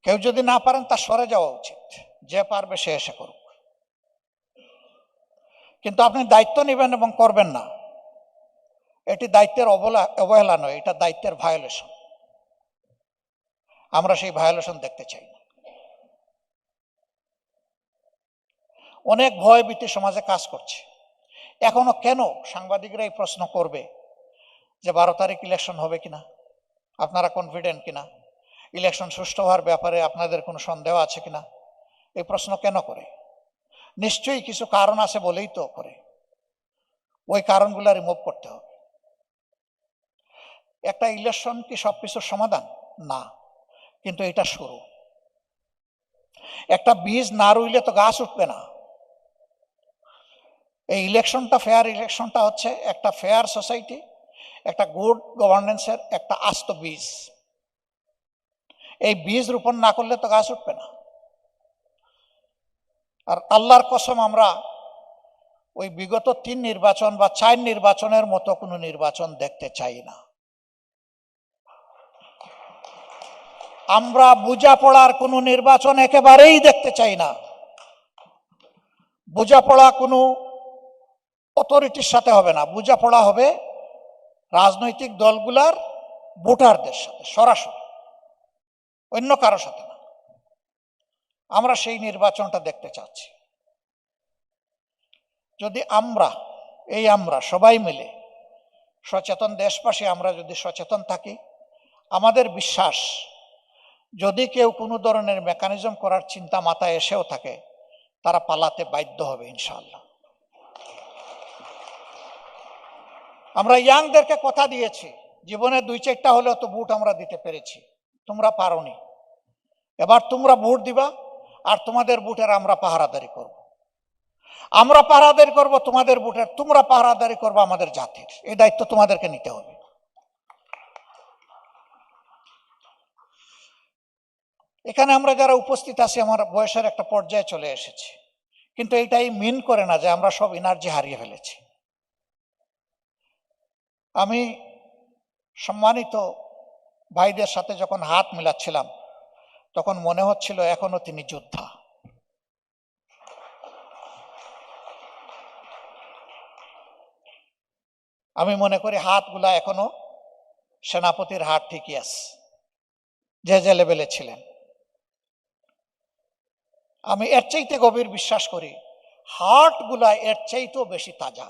কেউ যদি না পারেন তার সরে যাওয়া উচিত, যে পারবে সে এসে করুক। কিন্তু আপনি দায়িত্ব নেবেন এবং করবেন না, এটি দায়িত্বের অবহেলা নয়, এটা দায়িত্বের ভায়োলেশন। আমরা সেই ভায়োলেশন দেখতে চাই না। অনেক ভয় ভীতি সমাজে কাজ করছে। এখনো কেন সাংবাদিকরা এই প্রশ্ন করবে যে 12 তারিখ ইলেকশন হবে কিনা, আপনারা কনফিডেন্ট কিনা, ইলেকশন সুষ্ঠু হওয়ার ব্যাপারে আপনাদের কোনো সন্দেহ আছে কিনা? এই প্রশ্ন কেন করে? নিশ্চয়ই কিছু কারণ আছে বলেই তো করে। ওই কারণগুলো রিমুভ করতে হবে। একটা ইলেকশন কি সবকিছুর সমাধান? না, কিন্তু এটা শুরু। একটা বীজ না রুইলে তো গাছ উঠবে না। এই ইলেকশনটা, ফেয়ার ইলেকশনটা হচ্ছে একটা ফেয়ার সোসাইটি, একটা গুড গভর্নেন্সের একটা আস্ত বীজ। এই বীজ রোপণ না করলে তো গাছ উঠবে না। আর আল্লাহর কসম, আমরা ওই বিগত 3 নির্বাচন বা 4 নির্বাচনের মতো কোনো নির্বাচন দেখতে চাই না। আমরা বোঝাপড়ার কোনো নির্বাচন একেবারেই দেখতে চাই না। বোঝাপড়া কোনো অথরিটির সাথে হবে না, বোঝাপড়া হবে রাজনৈতিক দলগুলার ভোটারদের সাথে সরাসরি, অন্য কারো সাথে না। আমরা সেই নির্বাচনটা দেখতে চাচ্ছি। যদি আমরা সবাই মিলে সচেতন দেশবাসী, আমরা যদি সচেতন থাকি, আমাদের বিশ্বাস, যদি কেউ কোনো ধরনের মেকানিজম করার চিন্তা মাথায় এসেও থাকে, তারা পালাতে বাধ্য হবে ইনশাআল্লাহ। আমরা ইয়াংদেরকে কথা দিয়েছি, জীবনে 2-4টা হলেও তো ভোট আমরা দিতে পেরেছি, তোমরা পারোনি। এবার তোমরা ভোট দিবা, আর তোমাদের ভোটের আমরা পাহারাদারি করব। আমরা পাহারাদারি করব তোমাদের ভোটের, তোমরা পাহারাদারি করবো আমাদের জাতির। এই দায়িত্ব তোমাদেরকে নিতে হবে। এখানে আমরা যারা উপস্থিত আছি, আমার বয়সের একটা পর্যায়ে চলে এসেছি, কিন্তু এইটাই মিন করে না যে আমরা সব এনার্জি হারিয়ে ফেলেছি। আমি সম্মানিত ভাইদের সাথে যখন হাত মিলাচ্ছিলাম, তখন মনে হচ্ছিল এখনো তিনি যোদ্ধা। আমি মনে করি হাতগুলা এখনো সেনাপতির হাত ঠিকই আছে, যে লেভেলে ছিলেন। আমি এর চাইতে গভীর বিশ্বাস করি, হার্টগুলা এর চাইতেও বেশি তাজা।